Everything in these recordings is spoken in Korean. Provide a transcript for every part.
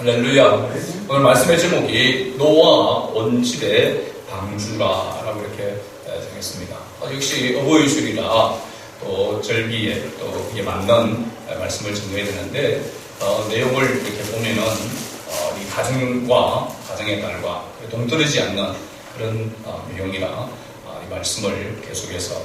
할렐루야. 오늘 말씀의 제목이 노아 온 집의 방주라라고 이렇게 정했습니다. 역시 어버이 주일이라 또 절기에 또 이게 맞는 말씀을 전해야 되는데 내용을 이렇게 보면은 이 가정과 가정의 딸과 동떨어지지 않는 그런 내용이라 이 말씀을 계속해서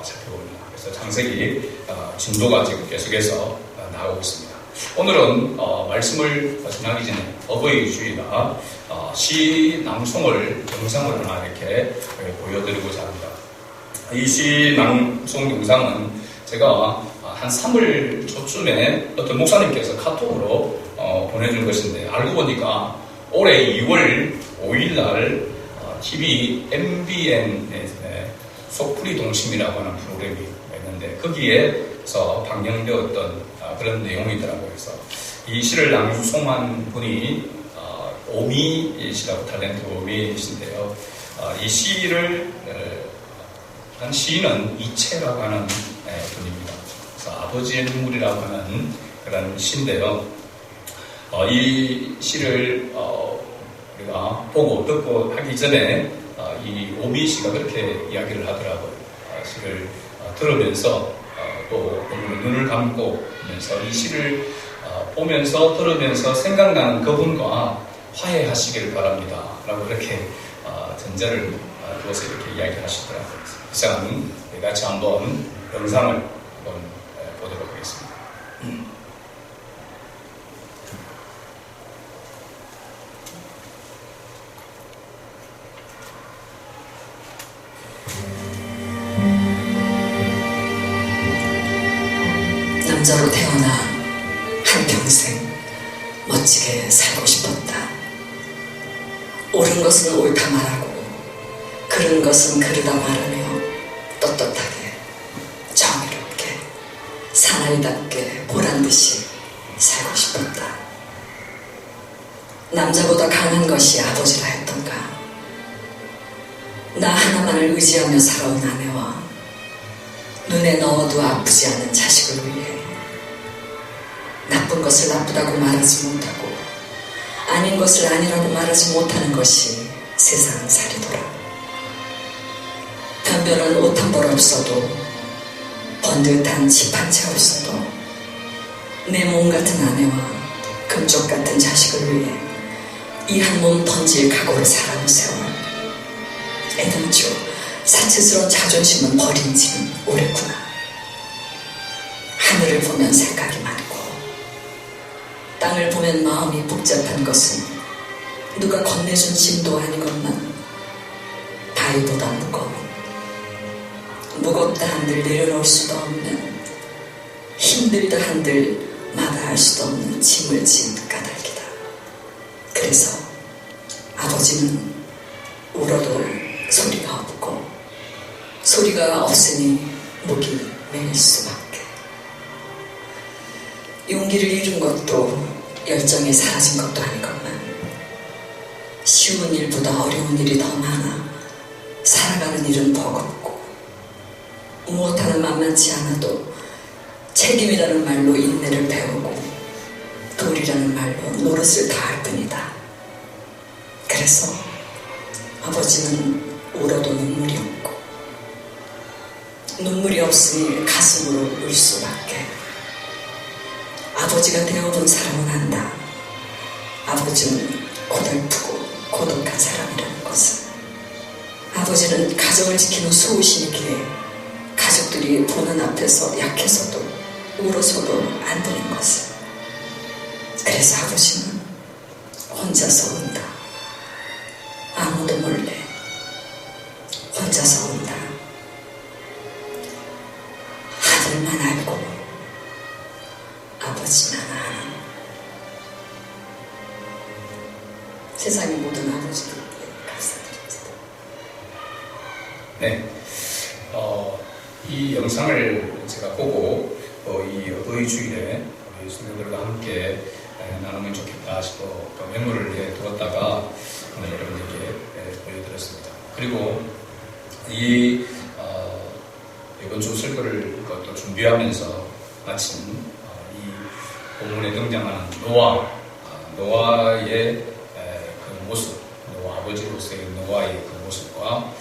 살펴봅니다. 그래서 창세기 진도가 지금 계속해서 나오고 있습니다. 오늘은 말씀을 전하기 전에 어버이 주일이라 시 낭송을 영상을 하나 이렇게 보여드리고자 합니다. 이 시 낭송 영상은 제가 한 3월 초쯤에 어떤 목사님께서 카톡으로 보내준 것인데 알고 보니까 올해 2월 5일날 TV MBN의 속풀이 동심이라고 하는 프로그램이 있는데 거기에서 방영되었던 그런 내용이더라고요. 그래서 이 시를 낭송한 분이 오미 씨라고 탤런트 오미 씨인데요. 이 시를 한 시인은 이채라고 하는 분입니다. 그래서 아버지의 눈물이라고 하는 그런 시인데요. 이 시를 우리가 보고 듣고 하기 전에 이 오미 씨가 그렇게 이야기를 하더라고요. 시를 들으면서 또 눈을 감고 면서 이 시를 보면서 들으면서 생각나는 그분과 화해하시길 바랍니다. 라고 이렇게 전자를 두어서 이렇게 이야기를 하시더라고요. 이상 같이 한번 영상을 한번 보도록 하겠습니다. 남자로 태어나 한평생 멋지게 살고 싶었다. 옳은 것은 옳다 말하고 그른 것은 그르다 말하며 떳떳하게 정의롭게 사나이답게 보란듯이 살고 싶었다. 남자보다 강한 것이 아버지라 했던가. 나 하나만을 의지하며 살아온 아내와 눈에 넣어도 아프지 않은 자식을 위해 나쁜 것을 나쁘다고 말하지 못하고 아닌 것을 아니라고 말하지 못하는 것이 세상살이더라. 변변한 옷 한 벌 없어도 번듯한 집 한 채 없어도 내 몸 같은 아내와 금쪽 같은 자식을 위해 이 한 몸 던질 각오를 살아온 세월. 애당초 사치스러운 자존심은 버린 지는 오래구나. 하늘을 보면 생각이 많고 땅을 보면 마음이 복잡한 것은 누가 건네준 짐도 아니건만 바위보다 무겁다 한들 내려놓을 수도 없는, 힘들다 한들 마다할 수도 없는 짐을 진 까닭이다. 그래서 아버지는 울어도 소리가 없고 소리가 없으니 목이 메일 수밖에. 용기를 잃은 것도 열정이 사라진 것도 아니건만 쉬운 일보다 어려운 일이 더 많아 살아가는 일은 버겁고 무엇 하나 만만치 않아도 책임이라는 말로 인내를 배우고 도리라는 말로 노릇을 다할 뿐이다. 그래서 아버지는 울어도 눈물이 없고 눈물이 없으니 가슴으로 울 수밖에. 아버지가 되어본 사람은 안다. 아버지는 고달프고 고독한 사람이라는 것을. 아버지는 가정을 지키는 수호신이기에 가족들이 보는 앞에서 약해서도 울어서도 안 되는 것을. 그래서 아버지는 혼자서 운다. 아무도 몰래 혼자서 운다. 아들만 알고 아버지만 아는. 세상의 모든 아버지들께 감사드립니다. 네, 이 영상을 제가 보고 이 어버이 주일에 우리 성도들과 함께 나누면 좋겠다 싶어 메모를 해두었다가 오늘 여러분들께 보여드렸습니다. 그리고 이번 주 설교를 또 준비하면서 마침 이 본문에 등장하는 노아 노아의 그 모습, 노아 아버지로서의 노아의 그 모습과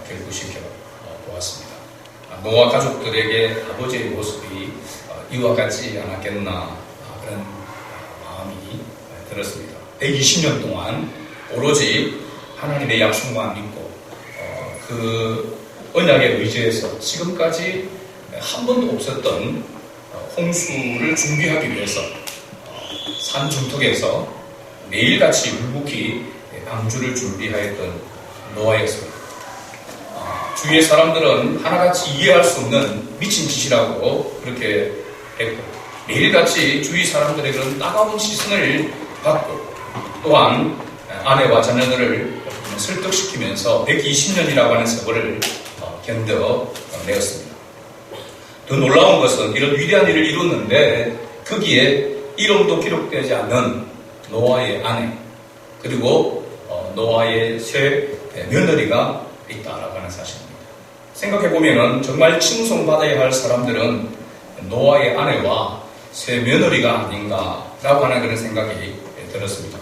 결부시켜 보았습니다. 노아 가족들에게 아버지의 모습이 이와 같지 않았겠나 그런 마음이 들었습니다. 120년 동안 오로지 하나님의 약속만 믿고 그 언약에 의지해서 지금까지 한 번도 없었던 홍수를 준비하기 위해서 산 중턱에서 매일같이 울묵히 방주를 준비하였던 노아였습니다. 주위의 사람들은 하나같이 이해할 수 없는 미친 짓이라고 그렇게 했고, 매일같이 주위 사람들에게는 따가운 시선을 받고, 또한 아내와 자녀들을 설득시키면서 120년이라고 하는 세월을 견뎌내었습니다. 더 놀라운 것은 이런 위대한 일을 이뤘는데 거기에 이름도 기록되지 않는 노아의 아내, 그리고 노아의 새 며느리가 있다라고 하는 사실입니다. 생각해보면 정말 칭송받아야 할 사람들은 노아의 아내와 새 며느리가 아닌가라고 하는 그런 생각이 들었습니다.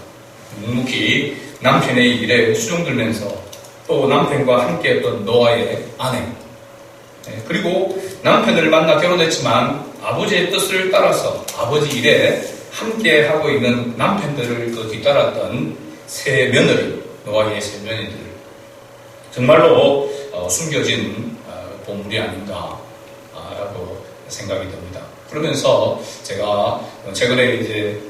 묵묵히 남편의 일에 수종들면서 또 남편과 함께했던 노아의 아내, 그리고 남편을 만나 결혼했지만 아버지의 뜻을 따라서 아버지 일에 함께하고 있는 남편들을 뒤따랐던 새 며느리, 노아의 새 며느리들, 정말로 숨겨진 보물이 아닌가라고 생각이 듭니다. 그러면서 제가 최근에 이제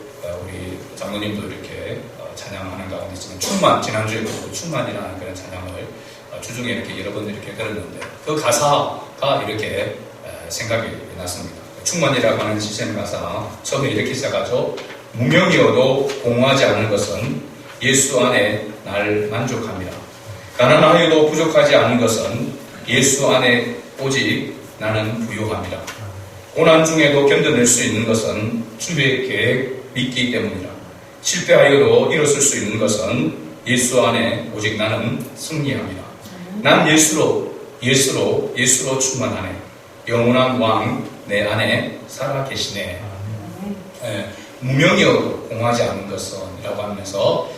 우리 장로님도 이렇게 찬양하는 가운데 있지만 충만, 지난주에 충만이라는 그런 찬양을 주중에 이렇게 여러 번 이렇게 들었는데 그 가사가 이렇게 생각이 났습니다. 충만이라고 하는 CCM 가사 처음에 이렇게 시작하죠. 무명이어도 공허하지 않은 것은 예수 안에 날 만족합니다. 가난하여도 부족하지 않은 것은 예수 안에 오직 나는 부유합니다. 고난 중에도 견뎌낼 수 있는 것은 주의 계획 믿기 때문이라. 실패하여도 일어설 수 있는 것은 예수 안에 오직 나는 승리합니다. 난 예수로 충만하네. 영원한 왕 내 안에 살아계시네. 무명이어도 공하지 않은 것은 이라고 하면서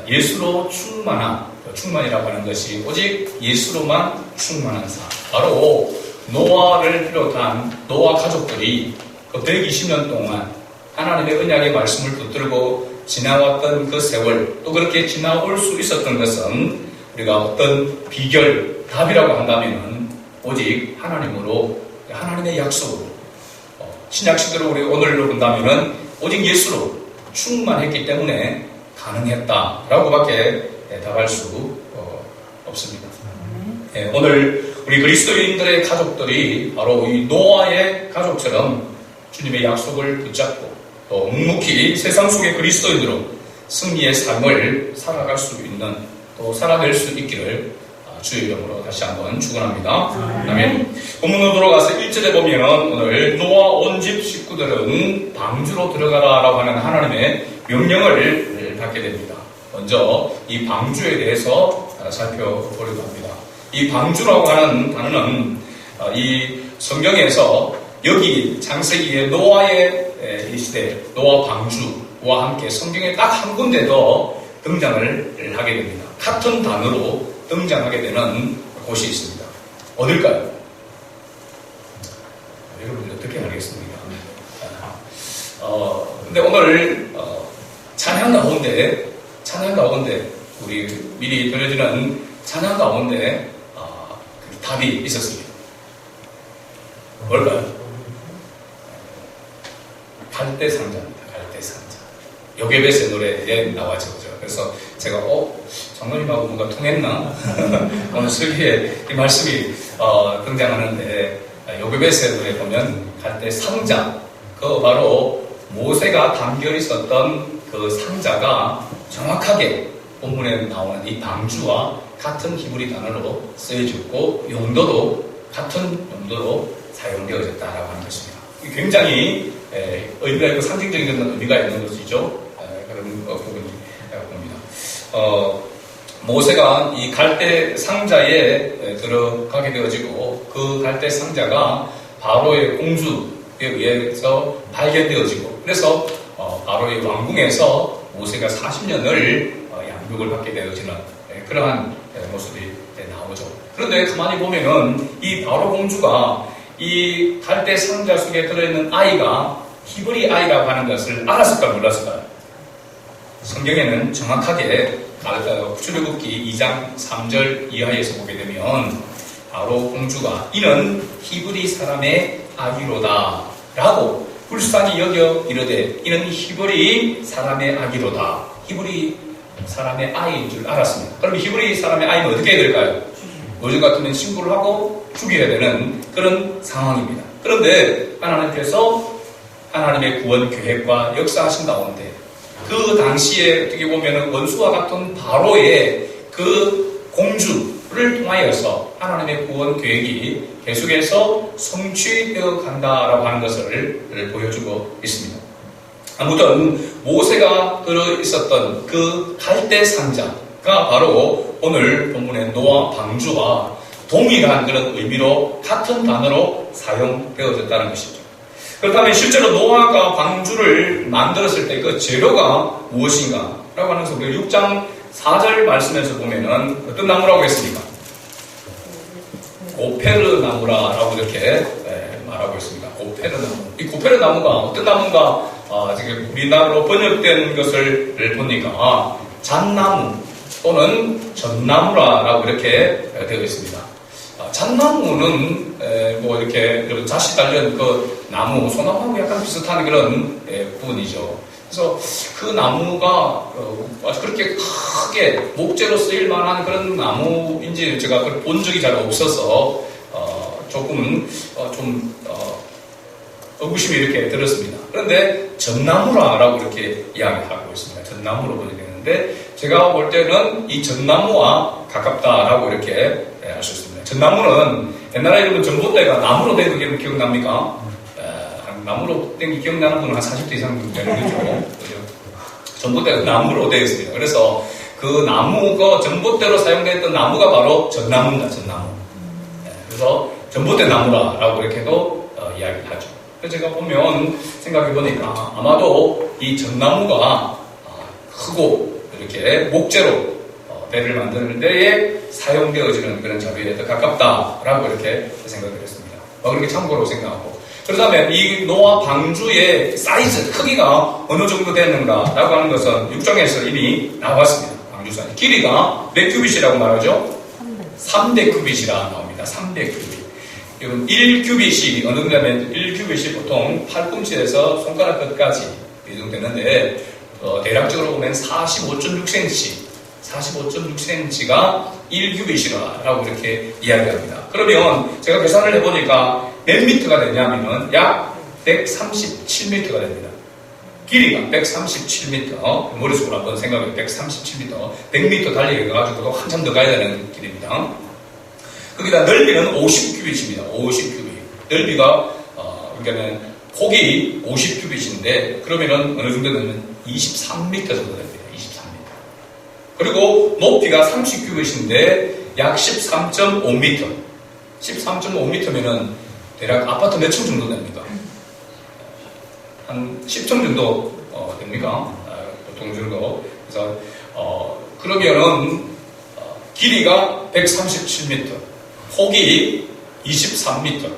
예수로 충만이라고 하는 것이 오직 예수로만 충만한 삶. 바로 노아를 비롯한 노아 가족들이 그 120년 동안 하나님의 언약의 말씀을 붙들고 지나왔던 그 세월, 또 그렇게 지나올 수 있었던 것은 우리가 어떤 비결, 답이라고 한다면 오직 하나님으로, 하나님의 약속으로, 신약시대로 우리 오늘로 본다면 오직 예수로 충만했기 때문에 가능했다라고 밖에 답할 수 없습니다. 오늘 우리 그리스도인들의 가족들이 바로 이 노아의 가족처럼 주님의 약속을 붙잡고 또 묵묵히 세상 속의 그리스도인으로 승리의 삶을 살아갈 수 있는, 또 살아낼 수 있기를 주의 이름으로 다시 한번 축원합니다. 아멘. 본문으로 돌아가서 1절에 보면 오늘 노아 온 집 식구들은 방주로 들어가라라고 하는 하나님의 명령을 받게 됩니다. 먼저 이 방주에 대해서 살펴보려고 합니다. 이 방주라고 하는 단어는 이 성경에서 여기 창세기의 노아의 이 시대, 노아 방주와 함께 성경에 딱 한 군데 더 등장을 하게 됩니다. 같은 단어로 등장하게 되는 곳이 있습니다. 어딜까요? 여러분 어떻게 알겠습니까? 근데 오늘 찬양 가운데 우리 미리 들려주는 찬양 가운데 답이 있었습니다. 뭘까요? 갈대상자입니다. 갈대상자. 요괴벳의 노래에 나와죠. 그래서 제가 장로님하고 뭔가 통했나? 오늘 설교에 이 말씀이 등장하는데 요괴벳의 노래 보면 갈대상자, 그 바로 모세가 담겨 있었던 그 상자가 정확하게 본문에 나오는 이 방주와 같은 히브리 단어로 쓰여졌고 용도도 같은 용도로 사용되어졌다라고 하는 것입니다. 굉장히 의미가 있고 상징적인 의미가 있는 것이죠. 그런 부분이 봅니다. 모세가 이 갈대 상자에 들어가게 되어지고 그 갈대 상자가 바로의 공주에 의해서 발견되어지고, 그래서 바로의 왕궁에서 모세가 40년을 양육을 받게 되어지는 그러한 모습이 나오죠. 그런데 가만히 보면은 이 바로 공주가 이 갈대 상자 속에 들어있는 아이가 히브리 아이라고 하는 것을 알았을까 몰랐을까요? 성경에는 정확하게 출애굽기 2장 3절 이하에서 보게 되면 바로 공주가 이는 히브리 사람의 아기로다 라고 불쌍히 여겨 이르되 이는 히브리 사람의 아기로다. 히브리 사람의 아이인 줄 알았습니다. 그럼 히브리 사람의 아이는 어떻게 해야 될까요? 요즘 같으면 신고를 하고 죽여야 되는 그런 상황입니다. 그런데 하나님께서 하나님의 구원 계획과 역사하신 가운데 그 당시에 어떻게 보면 원수와 같은 바로의 그 공주를 통하여서 하나님의 구원 계획이 계속해서 성취되어 간다라고 하는 것을 보여주고 있습니다. 아무튼 모세가 들어있었던 그 갈대 상자가 바로 오늘 본문의 노아 방주와 동일한 그런 의미로 같은 단어로 사용되어졌다는 것이죠. 그렇다면 실제로 노아가 방주를 만들었을 때 그 재료가 무엇인가? 라고 하는 것을 우리가 6장 4절 말씀에서 보면은 어떤 나무라고 했습니까? 고페르 나무라고 이렇게 말하고 있습니다. 고페르 나무. 이 고페르 나무가 어떤 나무인가? 지금 우리나라로 번역된 것을 보니까 잣나무 또는 전나무라고 이렇게 되어 있습니다. 잣나무는 뭐 이렇게 잣이 달린 그 나무, 소나무하고 약간 비슷한 그런 부분이죠. 그래서 그 나무가 아주 그렇게 크게 목재로 쓰일 만한 그런 나무인지 제가 본 적이 잘 없어서 조금은 좀 의구심이 이렇게 들었습니다. 그런데 전나무라고 이렇게 이야기하고 있습니다. 전나무로 번역되는데 제가 볼 때는 이 전나무와 가깝다라고 이렇게 알 수 있습니다. 전나무는 옛날에 여러분 전봇대가 나무로 된 게 기억납니까? 나무로 된 게 기억나는 분은 한 40대 이상 되는 거죠. 전봇대가 나무로 되어 있습니다. 그래서 그 나무가 전봇대로 사용됐던 나무가 바로 전나무입니다. 전나무. 그래서 전봇대 나무라고 이렇게도 이야기를 하죠. 그래서 제가 보면 생각해 보니까 아마도 이 전나무가 크고 이렇게 목재로 배를 만드는 데에 사용되어지는 그런 자료에 더 가깝다라고 이렇게 생각을 했습니다. 그렇게 참고로 생각하고. 그렇다면 이 노아 방주의 사이즈, 크기가 어느 정도 되는가라고 하는 것은 6장에서 이미 나왔습니다. 방주 사이즈. 길이가 몇 큐빗이라고 말하죠? 300큐빗이라 나옵니다. 300큐빗. 여러분 1큐빗이 어느 정도냐면 1큐빗이 보통 팔꿈치에서 손가락 끝까지 이 정도 되는데 대략적으로 보면 45.6cm가 1큐빗이라고 이렇게 이야기합니다. 그러면 제가 계산을 해보니까 몇 미터가 되냐면은 약 137m가 됩니다. 길이가 137m. 머릿속으로 한번 생각해 137m. 100m 달리기가지고도 한참 더 가야 되는 길입니다. 거기다 넓이는 50큐빗입니다. 50큐빗. 넓이가, 그러니까 폭이 50큐빗인데, 그러면은 어느 정도 되면 23m 정도 됩니다. 23m. 그리고 높이가 30큐빗인데, 약 13.5m. 13.5m면은 대략 아파트 몇 층 정도 됩니까? 한 10층 정도 됩니까? 보통 정도. 그래서, 그러면은, 길이가 137m. 폭이 23m.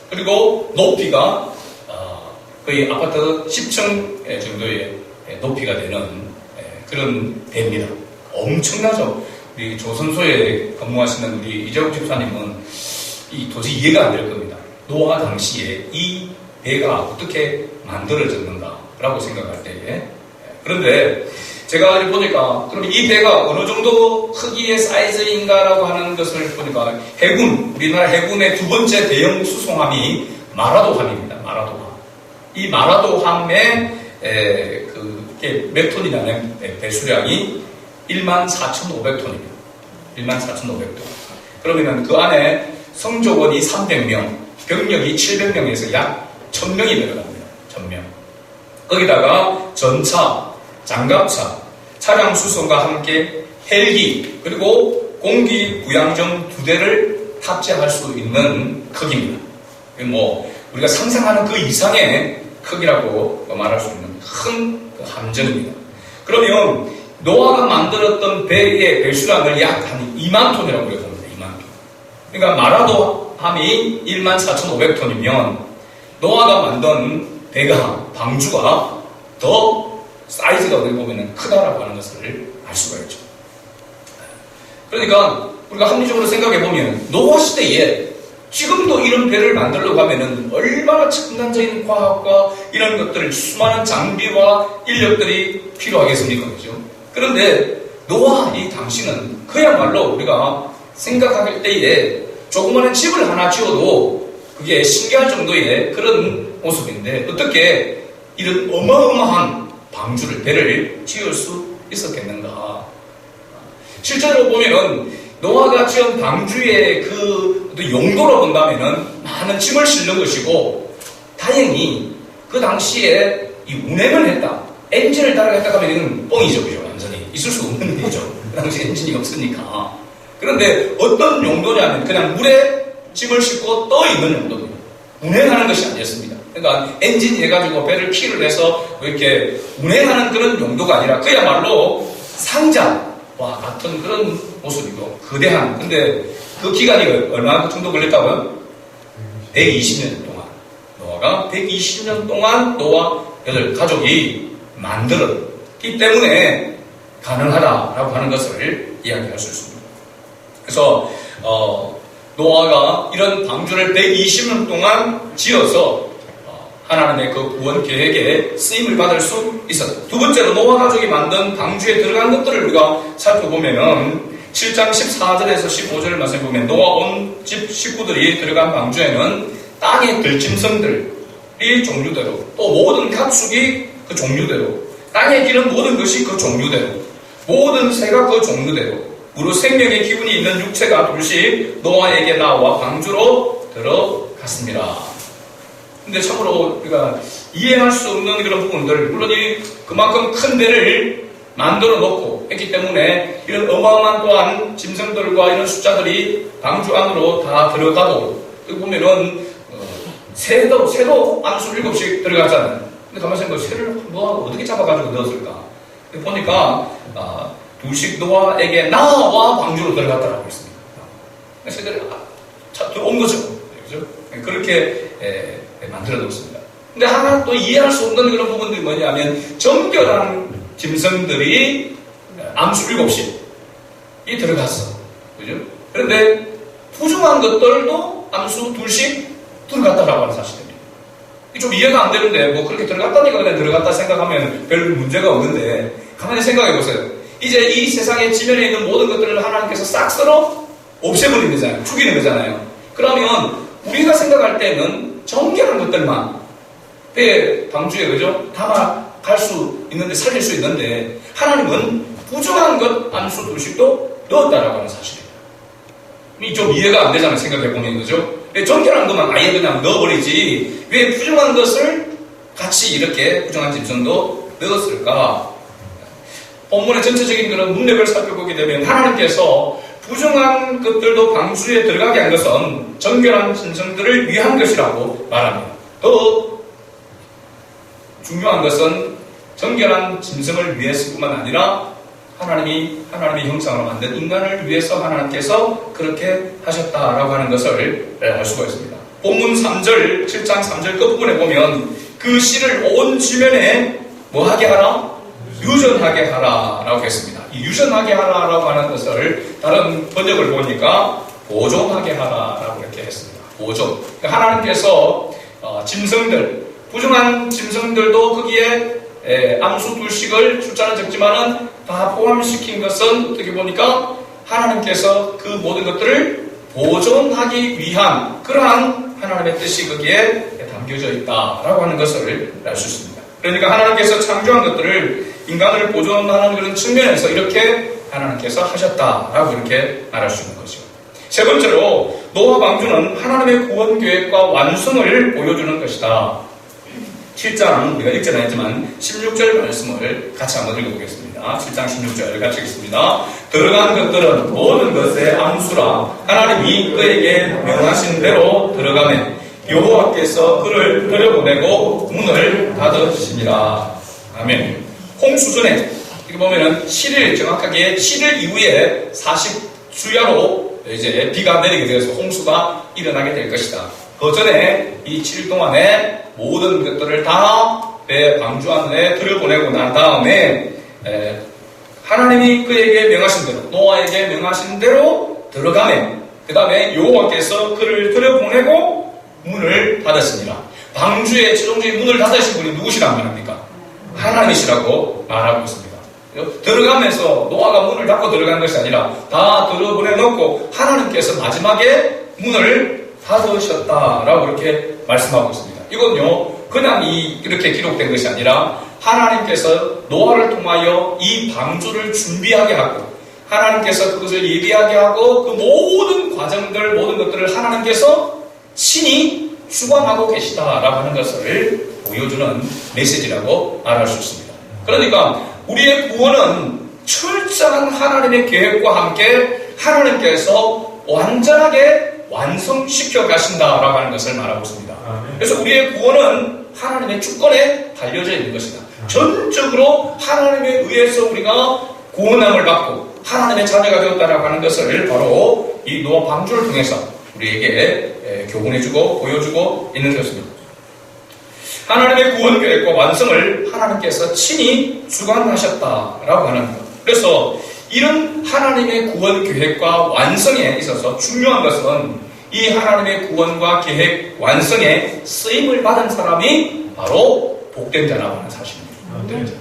그리고 높이가 거의 아파트 10층 정도의 높이가 되는 그런 배입니다. 엄청나죠. 우리 조선소에 근무하시는 우리 이재욱 집사님은 도저히 이해가 안 될 겁니다. 노아 당시에 이 배가 어떻게 만들어졌는가라고 생각할 때에. 그런데 제가 보니까 그럼 이 배가 어느 정도 크기의 사이즈인가라고 하는 것을 보니까 해군, 우리나라 해군의 두 번째 대형 수송함이 마라도함입니다. 마라도함. 이 마라도함의 몇 톤이냐면 배수량이 14,500톤입니다. 14,500톤. 그러면은 그 안에 성조원이 300명, 병력이 700명에서 약 1000명이 들어갑니다. 1000명. 거기다가 전차, 장갑차, 차량 수송과 함께 헬기, 그리고 공기 부양정 2대를 탑재할 수 있는 크기입니다. 우리가 상상하는 그 이상의 크기라고 말할 수 있는 큰 함정입니다. 그러면 노아가 만들었던 배의 배수량을 약 한 2만 톤이라고 봅니다. 2만 톤. 그러니까 마라도 함이 14,500톤이면 노아가 만든 배가, 방주가 더 사이즈가 어떻게 보면 크다라고 하는 것을 알 수가 있죠. 그러니까 우리가 합리적으로 생각해보면 노아 시대에 지금도 이런 배를 만들려고 하면은 얼마나 첨단적인 과학과 이런 것들, 수많은 장비와 인력들이 필요하겠습니까? 그죠? 그런데 노아 이 당시는 그야말로 우리가 생각할 때에 조그마한 집을 하나 지어도 그게 신기할 정도의 그런 모습인데 어떻게 이런 어마어마한 방주를, 배를 지을 수 있었겠는가? 실제로 보면은 노아가 지은 방주의 그 용도로 본다면은 많은 짐을 실는 것이고, 다행히 그 당시에 이 운행을 했다, 엔진을 달아가 했다 하면 이건 뻥이죠, 그죠? 완전히 있을 수 없는 일이죠. 그 당시 엔진이 없으니까. 그런데 어떤 용도냐면 그냥 물에 짐을 싣고 떠 있는 용도입니다. 운행하는 것이 아니었습니다. 그러니까 엔진이 해가지고 배를 키를 해서 이렇게 운행하는 그런 용도가 아니라 그야말로 상자와 같은 그런 모습이고 거대한. 근데 그 기간이 얼마 정도 걸렸다고요? 120년 동안. 노아가 120년 동안 노아 여덟 가족이 만들었기 때문에 가능하다라고 하는 것을 이야기할 수 있습니다. 그래서 노아가 이런 방주를 120년 동안 지어서 하나님의 그 구원 계획에 쓰임을 받을 수 있었다. 두 번째로 노아 가족이 만든 방주에 들어간 것들을 우리가 살펴보면은 7장 14절에서 15절 말씀에 보면 노아 온 집 식구들이 들어간 방주에는 땅의 들짐승들이 종류대로, 또 모든 가축이 그 종류대로, 땅에 기는 모든 것이 그 종류대로, 모든 새가 그 종류대로, 무릇 생명의 기운이 있는 육체가 둘씩 노아에게 나와 방주로 들어갔습니다. 근데 참으로 우리가 이해할 수 없는 그런 부분들, 물론 그만큼 큰 배를 만들어 놓고 했기 때문에 이런 어마어마한 또한 짐승들과 이런 숫자들이 방주 안으로 다 들어가고, 여기 보면은 새도 안수 7씩 들어갔잖아요. 근데 가만히 생각해, 새를 뭐하고 어떻게 잡아가지고 넣었을까? 보니까 둘씩 노아에게 나와 방주로 들어갔다라고 했습니다. 새들이 들어온 거죠. 그렇죠? 그렇게 만들어 놓습니다. 근데 하나 또 이해할 수 없는 그런 부분들이 뭐냐면 정결한 짐승들이 암수 7씩 들어갔어. 그죠? 그런데 부정한 것들도 암수 2씩 들어갔다라고 하는 사실입니다. 좀 이해가 안 되는데, 뭐 그렇게 들어갔다니까 그냥 들어갔다 생각하면 별 문제가 없는데, 가만히 생각해 보세요. 이제 이 세상의 지면에 있는 모든 것들을 하나님께서 싹 쓸어 없애버리는 거잖아요. 죽이는 거잖아요. 그러면 우리가 생각할 때는 정결한 것들만 배 방주에, 그죠? 담아갈 수 있는데, 살릴 수 있는데, 하나님은 부정한 것 암수 2씩도 넣었다라고 하는 사실입니다. 좀 이해가 안 되잖아요. 생각해보면, 그죠? 정결한 것만 아예 그냥 넣어버리지, 왜 부정한 것을 같이 이렇게 부정한 짐승도 넣었을까? 본문의 전체적인 그런 문맥을 살펴보게 되면 하나님께서 부정한 것들도 방주에 들어가게 한 것은 정결한 짐승들을 위한 것이라고 말합니다. 더 중요한 것은 정결한 짐승을 위해서뿐만 아니라 하나님의 형상으로 만든 인간을 위해서 하나님께서 그렇게 하셨다라고 하는 것을 알 수가 있습니다. 본문 3절, 7장 3절 끝부분에 보면 그 씨를 온 지면에 뭐하게 하라? 유전하게 하라라고 했습니다. 이 유전하게 하라라고 하는 것을 다른 번역을 보니까 보존하게 하라라고 이렇게 했습니다. 보존. 그러니까 하나님께서 짐승들, 부정한 짐승들도 거기에 암수 2씩을 숫자는 적지만은 다 포함시킨 것은 어떻게 보니까 하나님께서 그 모든 것들을 보존하기 위한 그러한 하나님의 뜻이 거기에 담겨져 있다라고 하는 것을 알 수 있습니다. 그러니까 하나님께서 창조한 것들을 인간을 보존하는 그런 측면에서 이렇게 하나님께서 하셨다라고 이렇게 말할 수 있는 것이죠. 세 번째로 노아 방주는 하나님의 구원 계획과 완성을 보여주는 것이다. 7장 우리가 읽지 않았지만 16절 말씀을 같이 한번 읽어보겠습니다. 7장 16절 같이 읽습니다. 들어간 것들은 모든 것의 암수라 하나님이 그에게 명하신 대로 들어가매 여호와께서 그를 들여보내고 문을 닫으시니라. 아멘. 홍수 전에 이거 보면은 7일, 정확하게 7일 이후에 40주야로 이제 비가 내리게 되어서 홍수가 일어나게 될 것이다. 그 전에 이 7일 동안에 모든 것들을 다 배 방주 안에 들여보내고 난 다음에 하나님이 그에게 명하신 대로, 노아에게 명하신 대로 들어가매, 그 다음에 여호와께서 그를 들여보내고 문을 닫았습니다. 방주의 최종적인 문을 닫으신 분이 누구시란 말입니까? 하나님이시라고 말하고 있습니다. 들어가면서 노아가 문을 닫고 들어간 것이 아니라 다 들여보내놓고 하나님께서 마지막에 문을 닫으셨다라고 이렇게 말씀하고 있습니다. 이건요, 그냥 이렇게 기록된 것이 아니라 하나님께서 노아를 통하여 이 방주를 준비하게 하고 하나님께서 그것을 예비하게 하고 그 모든 과정들, 모든 것들을 하나님께서 친히 주관하고 계시다라고 하는 것을 보여주는 메시지라고 말할 수 있습니다. 그러니까 우리의 구원은 철저한 하나님의 계획과 함께 하나님께서 완전하게 완성시켜 가신다라고 하는 것을 말하고 있습니다. 그래서 우리의 구원은 하나님의 주권에 달려져 있는 것이다. 전적으로 하나님에 의해서 우리가 구원함을 받고 하나님의 자녀가 되었다라고 하는 것을 바로 이 노아 방주를 통해서 우리에게 교훈해주고 보여주고 있는 것입니다. 하나님의 구원 계획과 완성을 하나님께서 친히 주관하셨다라고 하는 것. 그래서 이런 하나님의 구원 계획과 완성에 있어서 중요한 것은 이 하나님의 구원과 계획 완성에 쓰임을 받은 사람이 바로 복된 자라고 하는 사실입니다. 복된 자.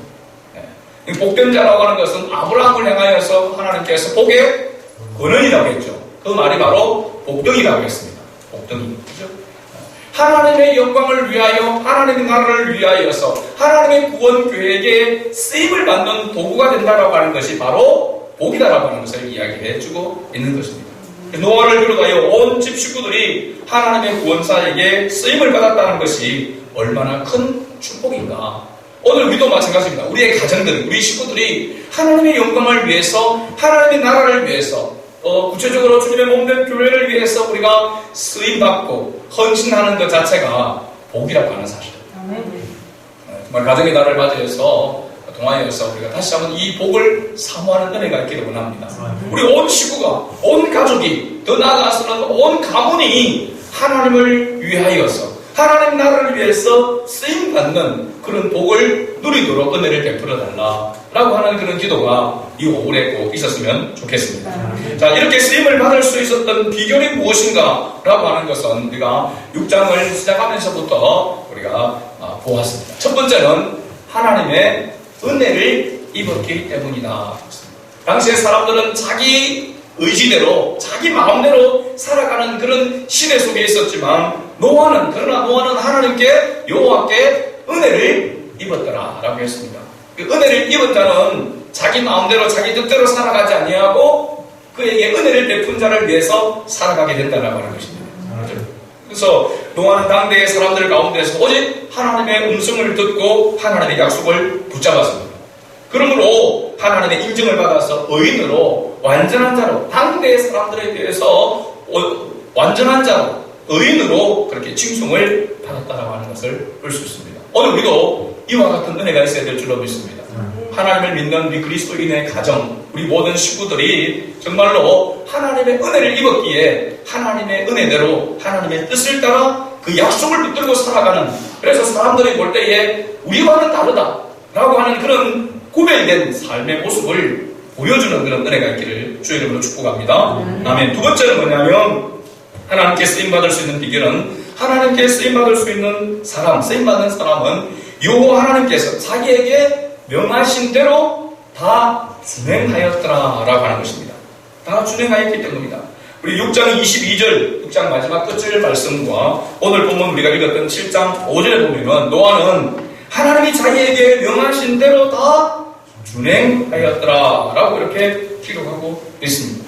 네. 복된 자라고 하는 것은 아브라함을 향하여서 하나님께서 복의 권원이라고 했죠. 그 말이 바로 복덩이라고 했습니다. 복덩이. 그죠? 하나님의 영광을 위하여, 하나님의 나라를 위하여서 하나님의 구원 계획에 쓰임을 받는 도구가 된다라고 하는 것이 바로 복이다라고 하는 것을 이야기해주고 있는 것입니다. 노아를 비롯하여 온 집 식구들이 하나님의 구원사에게 쓰임을 받았다는 것이 얼마나 큰 축복인가. 오늘 우리도 마찬가지입니다. 우리의 가정들, 우리 식구들이 하나님의 영광을 위해서, 하나님의 나라를 위해서, 구체적으로 주님의 몸된 교회를 위해서 우리가 쓰임받고 헌신하는 것 자체가 복이라고 하는 사실입니다. 정말 가정의 날을 맞이해서 동아에서 우리가 다시 한번 이 복을 사모하는 은혜가 있기를 원합니다. 우리 온 식구가, 온 가족이, 더 나아가서는 온 가문이 하나님을 위하여서, 하나님 나라를 위해서 쓰임받는 그런 복을 누리도록 은혜를 베풀어 달라라고 하는 그런 기도가 이 5월에 꼭 있었으면 좋겠습니다. 자, 이렇게 쓰임을 받을 수 있었던 비결이 무엇인가 라고 하는 것은 우리가 6장을 시작하면서부터 우리가 보았습니다. 첫 번째는 하나님의 은혜를 입었기 때문이다. 당시의 사람들은 자기 의지대로, 자기 마음대로 살아가는 그런 시대 속에 있었지만 그러나 노아는 하나님께, 여호와께 은혜를 입었더라라고 했습니다. 그 은혜를 입은 자는 자기 마음대로, 자기 뜻대로 살아가지 아니하고 그에게 은혜를 베푼 자를 위해서 살아가게 된다라고 하는 것입니다. 그래서 노아는 당대의 사람들 가운데서 오직 하나님의 음성을 듣고 하나님의 약속을 붙잡았습니다. 그러므로 하나님의 인정을 받아서 의인으로, 완전한 자로, 당대의 사람들에 대해서 완전한 자로, 의인으로 그렇게 칭송을 받았다라고 하는 것을 볼 수 있습니다. 오늘 우리도 이와 같은 은혜가 있어야 될 줄로 믿습니다. 하나님을 믿는 우리 그리스도인의 가정, 우리 모든 식구들이 정말로 하나님의 은혜를 입었기에 하나님의 은혜대로 하나님의 뜻을 따라 그 약속을 붙들고 살아가는, 그래서 사람들이 볼 때에 우리와는 다르다라고 하는 그런 구별된 삶의 모습을 보여주는 그런 은혜가 있기를 주의 이름으로 축복합니다. 아멘. 두 번째는 뭐냐면 하나님께 쓰임받을 수 있는 비결은, 하나님께 쓰임받을 수 있는 사람, 쓰임받는 사람은 여호와 하나님께서 자기에게 명하신 대로 다 준행하였더라라고 하는 것입니다. 다 준행하였기 때문입니다. 우리 6장 22절, 6장 마지막 끝줄 말씀과 오늘 본문 우리가 읽었던 7장 5절에 보면 노아는 하나님이 자기에게 명하신 대로 다 준행하였더라라고 이렇게 기록하고 있습니다.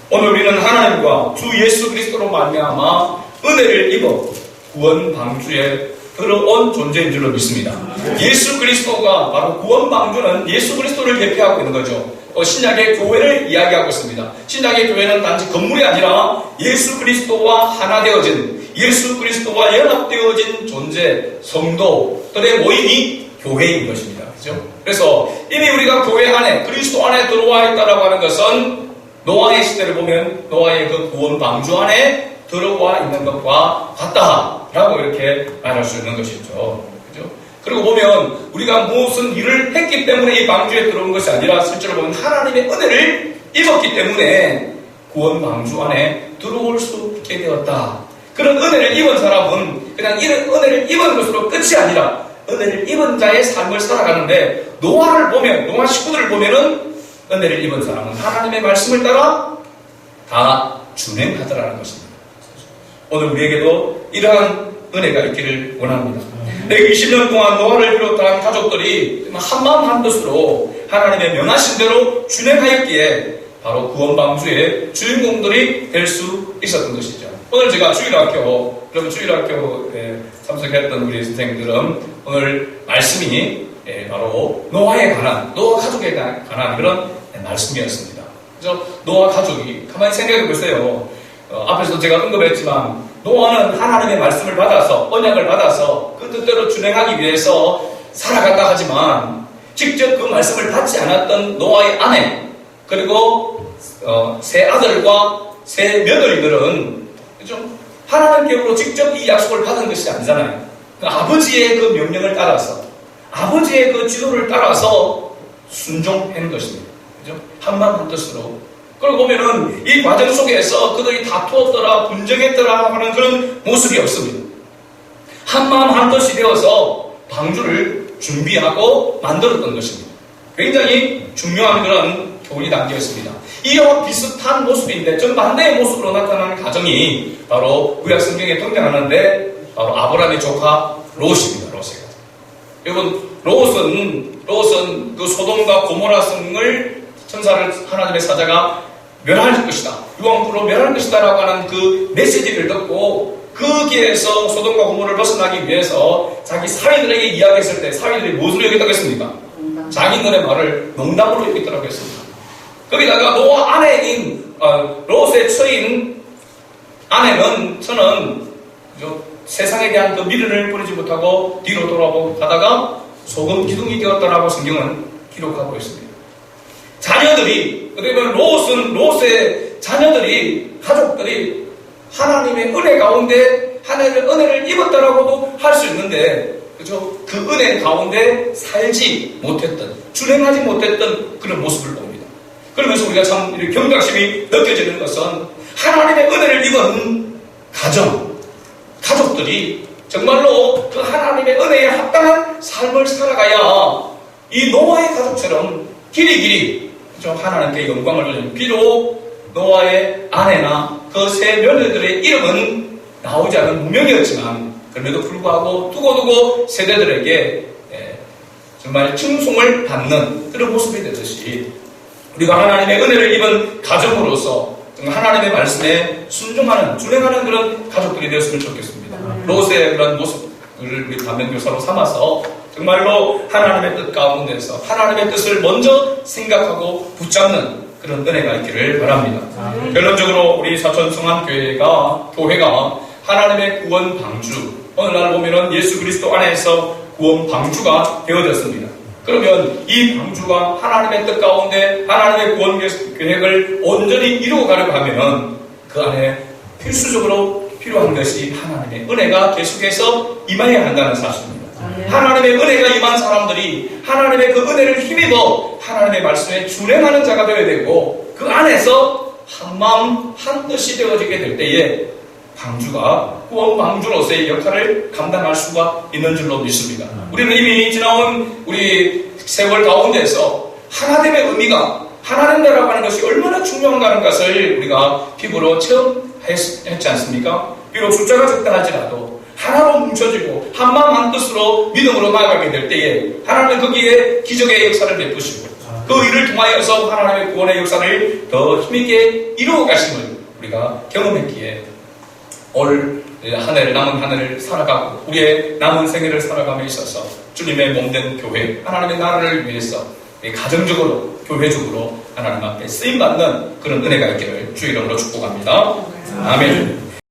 오늘 우리는 하나님과 주 예수 그리스도로 말미암아 은혜를 입어 구원 방주에 들어온 존재인 줄로 믿습니다. 예수 그리스도가 바로 구원 방주는 예수 그리스도를 대표하고 있는 거죠. 신약의 교회를 이야기하고 있습니다. 신약의 교회는 단지 건물이 아니라 예수 그리스도와 하나 되어진, 예수 그리스도와 연합되어진 존재, 성도들의 모임이 교회인 것입니다. 그죠? 그래서 이미 우리가 교회 안에 그리스도 안에 들어와 있다라고 하는 것은 노아의 시대를 보면 노아의 그 구원 방주 안에 들어와 있는 것과 같다라고 이렇게 말할 수 있는 것이죠. 그죠? 그리고 보면 우리가 무슨 일을 했기 때문에 이 방주에 들어온 것이 아니라 실제로 보면 하나님의 은혜를 입었기 때문에 구원 방주 안에 들어올 수 있게 되었다. 그런 은혜를 입은 사람은 그냥 이런 은혜를 입은 것으로 끝이 아니라 은혜를 입은 자의 삶을 살아가는데 노아를 보면, 노아 식구들을 보면은 은혜를 입은 사람은 하나님의 말씀을 따라 다 준행하더라는 것입니다. 오늘 우리에게도 이러한 은혜가 있기를 원합니다. 120년 동안 노아를 비롯한 가족들이 한마음 한뜻으로 하나님의 명하신 대로 준행하였기에 바로 구원 방주의 주인공들이 될 수 있었던 것이죠. 오늘 제가 주일학교, 그럼 주일학교에 참석했던 우리 선생님들은 오늘 말씀이 바로 노아에 관한, 노아 가족에 관한 그런 말씀이었습니다. 그래서 노아 가족이 가만히 생각해 보세요. 앞에서도 제가 언급했지만 노아는 하나님의 말씀을 받아서, 언약을 받아서 그 뜻대로 준행하기 위해서 살아갔다 하지만 직접 그 말씀을 받지 않았던 노아의 아내, 그리고 세 아들과 세 며느리들은 좀 하나님께로 직접 이 약속을 받은 것이 아니잖아요. 아버지의 그 명령을 따라서, 아버지의 그 지도를 따라서 순종한 것입니다. 그죠? 한마음 한뜻으로. 그러고 보면은 이 과정 속에서 그들이 다투었더라, 분쟁했더라 하는 그런 모습이 없습니다. 한마음 한뜻이 되어서 방주를 준비하고 만들었던 것입니다. 굉장히 중요한 그런 교훈이 담겨 있습니다. 이와 비슷한 모습인데 정반대의 모습으로 나타나는 가정이 바로 구약 성경에 등장하는데 바로 아브라함의 조카 롯입니다. 롯의 가정. 여러분, 롯은 그 소돔과 고모라 성을 천사를 하나님의 사자가 멸할 것이다, 유황불로 멸할 것이다 라고 하는 그 메시지를 듣고 그 길에서 소돔과 고모라를 벗어나기 위해서 자기 사위들에게 이야기했을 때 사위들이 무엇을 여겼다고 했습니까? 자기들의 말을 농담으로 여겼다고 했습니다. 거기다가 노아 아내인 롯의 처인 아내는 저는 세상에 대한 그 미련을 버리지 못하고 뒤로 돌아보고 가다가 소금 기둥이 되었다라고 성경은 기록하고 있습니다. 자녀들이, 그러면 롯의 자녀들이, 가족들이 하나님의 은혜 가운데 하나님의 은혜를 입었다라고도 할 수 있는데, 그죠? 그 은혜 가운데 살지 못했던, 준행하지 못했던 그런 모습을 봅니다. 그러면서 우리가 참 경각심이 느껴지는 것은 하나님의 은혜를 입은 가족들이 정말로 그 하나님의 은혜에 합당한 삶을 살아가야 이 노아의 가족처럼 길이길이 하나님께 영광을 돌리는, 비록 노아의 아내나 그 세 며느리들의 이름은 나오지 않은 무명이었지만 그럼에도 불구하고 두고두고 세대들에게 정말 칭송을 받는 그런 모습이 되듯이 우리가 하나님의 은혜를 입은 가정으로서 하나님의 말씀에 순종하는, 준행하는 그런 가족들이 되었으면 좋겠습니다. 롯의 그런 모습을 우리 반면교사로 삼아서 정말로 하나님의 뜻 가운데서 하나님의 뜻을 먼저 생각하고 붙잡는 그런 은혜가 있기를 바랍니다. 결론적으로 우리 사천성한교회가 하나님의 구원 방주, 오늘날 보면은 예수 그리스도 안에서 구원 방주가 되어졌습니다. 그러면 이 방주가 하나님의 뜻 가운데 하나님의 구원 계획을 온전히 이루어 가려고 하면은 그 안에 필수적으로 필요한 것이 하나님의 은혜가 계속해서 임해야 한다는 사실입니다. 하나님의 은혜가 임한 사람들이 하나님의 그 은혜를 힘입어 하나님의 말씀에 준행하는 자가 되어야 되고, 그 안에서 한마음 한뜻이 되어지게 될 때에 방주가 구원 방주로서의 역할을 감당할 수가 있는 줄로 믿습니다. 우리는 이미 지나온 우리 세월 가운데서 하나님의 의미가, 하나님이라고 하는 것이 얼마나 중요한가 하는 것을 우리가 피부로 체험했지 않습니까? 비록 숫자가 적다 할지라도 하나로 뭉쳐지고 한마음 한뜻으로 믿음으로 나아가게 될 때에 하나님은 거기에 기적의 역사를 베푸시고 그 일을 통하여서 하나님의 구원의 역사를 더 힘있게 이루어 가심을 우리가 경험했기에 올 한 해를, 남은 한 해를 살아가고 우리의 남은 생애를 살아감에 있어서 주님의 몸된 교회, 하나님의 나라를 위해서 가정적으로, 교회적으로 하나님 앞에 쓰임받는 그런 은혜가 있기를 주 이름으로 축복합니다. 아멘.